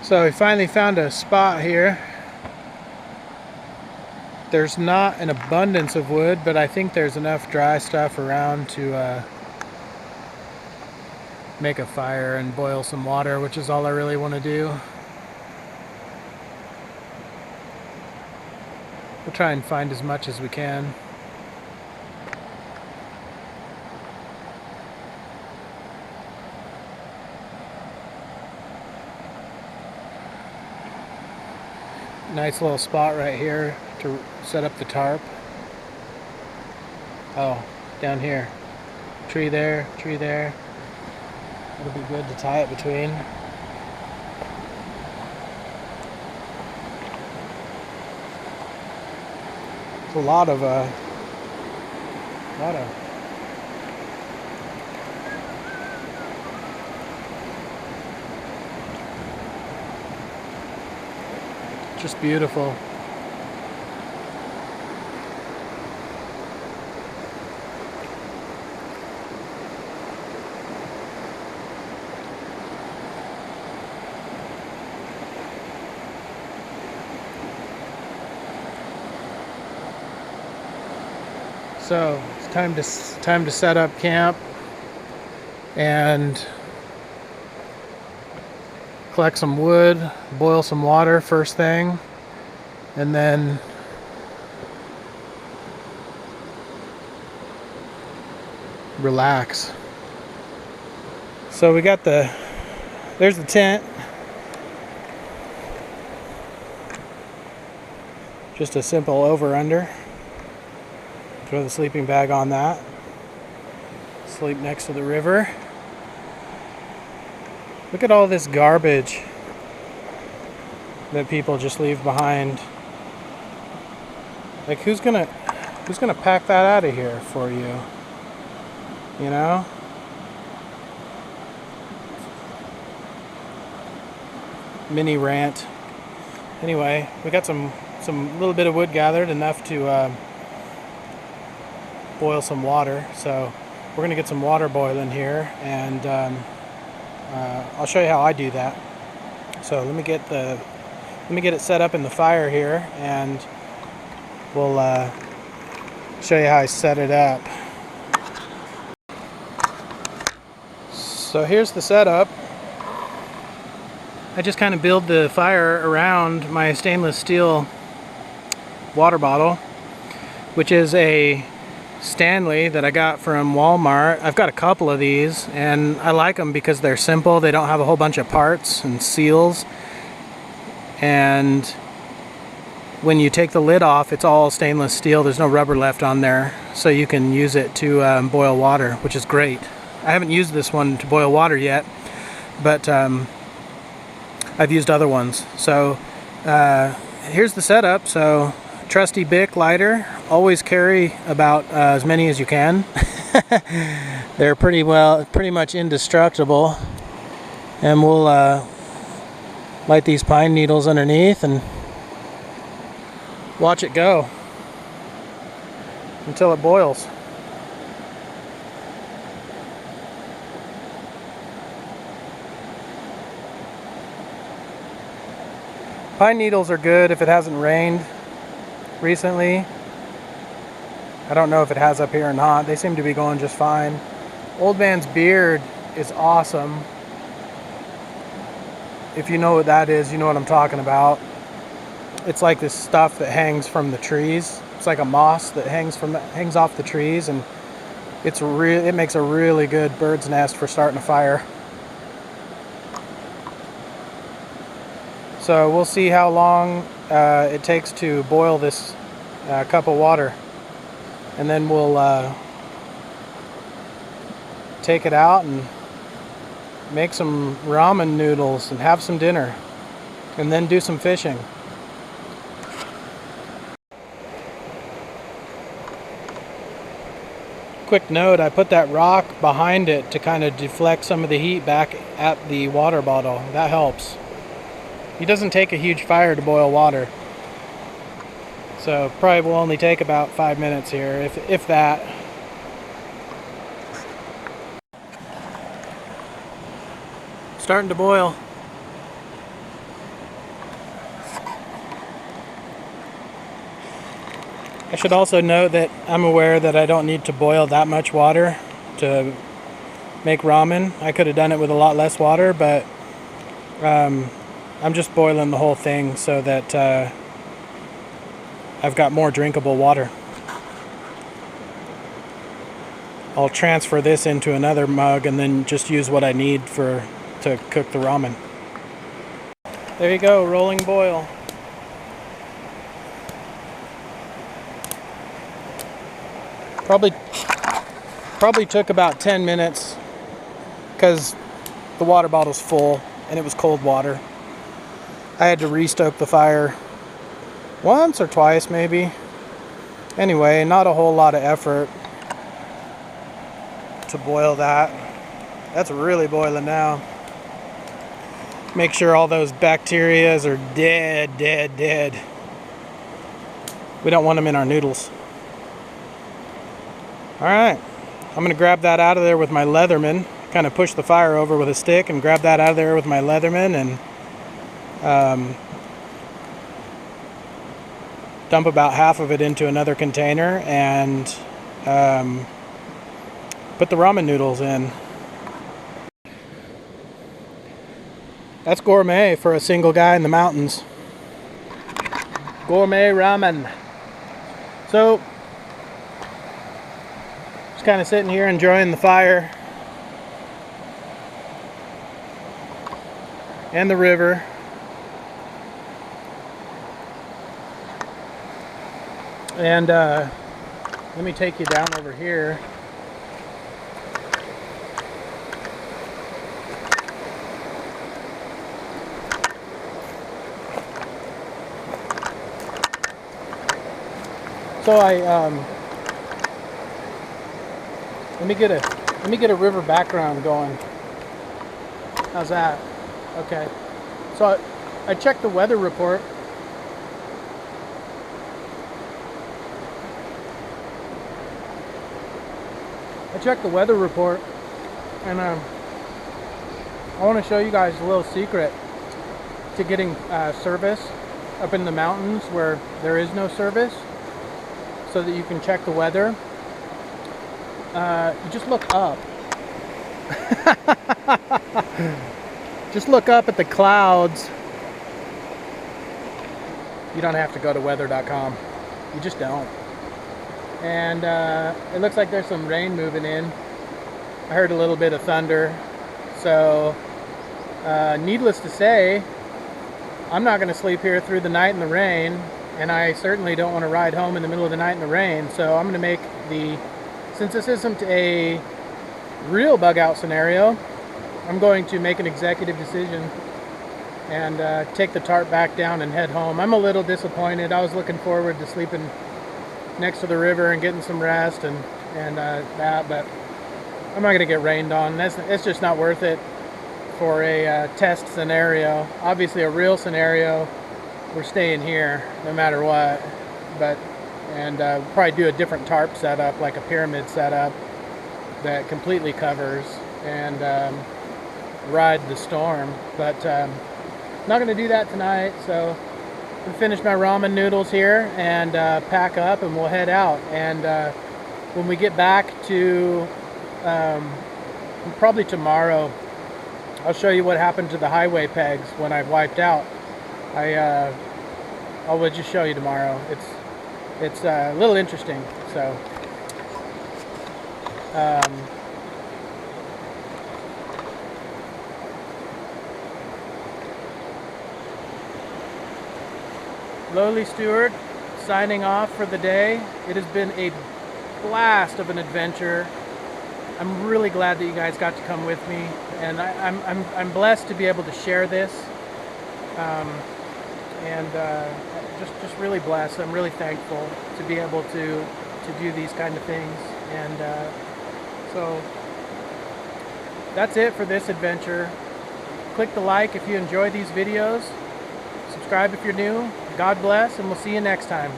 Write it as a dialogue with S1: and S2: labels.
S1: So we finally found a spot here. There's not an abundance of wood, but I think there's enough dry stuff around to make a fire and boil some water, which is all I really want to do. We'll try and find as much as we can. Nice little spot right here to set up the tarp. Oh, down here. Tree there, tree there. It'll be good to tie it between. It's a lot of just beautiful. So it's time to set up camp and collect some wood, boil some water first thing, and then relax. So we got there's the tent. Just a simple over-under. Throw the sleeping bag on that. Sleep next to the river. Look at all this garbage that people just leave behind. Like, who's gonna pack that out of here for you? You know? Mini rant. Anyway, we got some little bit of wood gathered, enough to boil some water. So we're gonna get some water boiling here, and I'll show you how I do that. So let me get it set up in the fire here, and we'll show you how I set it up. So here's the setup. I just kind of build the fire around my stainless steel water bottle, which is a Stanley that I got from Walmart. I've got a couple of these, and I like them because they're simple. They don't have a whole bunch of parts and seals, and when you take the lid off, it's all stainless steel. There's no rubber left on there, so you can use it to boil water, which is great. I haven't used this one to boil water yet, but I've used other ones. So here's the setup. So trusty Bic lighter. Always carry about as many as you can. They're pretty much indestructible. And we'll light these pine needles underneath and watch it go until it boils. Pine needles are good if it hasn't rained recently. I don't know if it has up here or not. They seem to be going just fine. Old Man's Beard is awesome. If you know what that is, you know what I'm talking about. It's like this stuff that hangs from the trees. It's like a moss that hangs off the trees, and it makes a really good bird's nest for starting a fire. So we'll see how long it takes to boil this cup of water, and then we'll take it out and make some ramen noodles and have some dinner, and then do some fishing. Quick note, I put that rock behind it to kind of deflect some of the heat back at the water bottle. That helps. It doesn't take a huge fire to boil water, so probably will only take about 5 minutes here, if that. Starting to boil. I should also note that I'm aware that I don't need to boil that much water to make ramen. I could have done it with a lot less water, but I'm just boiling the whole thing so that I've got more drinkable water. I'll transfer this into another mug and then just use what I need to cook the ramen. There you go, rolling boil. Probably took about 10 minutes because the water bottle's full and it was cold water. I had to restoke the fire once or twice maybe. Anyway, not a whole lot of effort to boil that. That's really boiling now. Make sure all those bacterias are dead. We don't want them in our noodles. Alright, I'm going to grab that out of there with my Leatherman. Kind of push the fire over with a stick and grab that out of there with my Leatherman and dump about half of it into another container and put the ramen noodles in. That's gourmet for a single guy in the mountains. Gourmet ramen. So, just kind of sitting here enjoying the fire and the river. And let me take you down over here. So let me get a river background going. How's that? Okay. So I checked the weather report. And I want to show you guys a little secret to getting service up in the mountains where there is no service, so that you can check the weather. You just look up. Just look up at the clouds. You don't have to go to weather.com. You just don't. And it looks like there's some rain moving in. I heard a little bit of thunder. So needless to say, I'm not going to sleep here through the night in the rain, and I certainly don't want to ride home in the middle of the night in the rain. So I'm going to make since this isn't a real bug out scenario, I'm going to make an executive decision and take the tarp back down and head home. I'm a little disappointed. I was looking forward to sleeping next to the river and getting some rest and that, but I'm not going to get rained on. It's just not worth it for a test scenario. Obviously a real scenario, we're staying here no matter what, but probably do a different tarp setup, like a pyramid setup that completely covers and ride the storm. But not going to do that tonight, so I'm gonna finish my ramen noodles here and pack up, and we'll head out. And when we get back to probably tomorrow, I'll show you what happened to the highway pegs when I wiped out. I'll just show you tomorrow. It's a little interesting. So Lowly Stewart signing off for the day. It has been a blast of an adventure. I'm really glad that you guys got to come with me, and I'm blessed to be able to share this, just really blessed. I'm really thankful to be able to do these kind of things, and so that's it for this adventure. Click the like if you enjoy these videos. Subscribe if you're new. God bless, and we'll see you next time.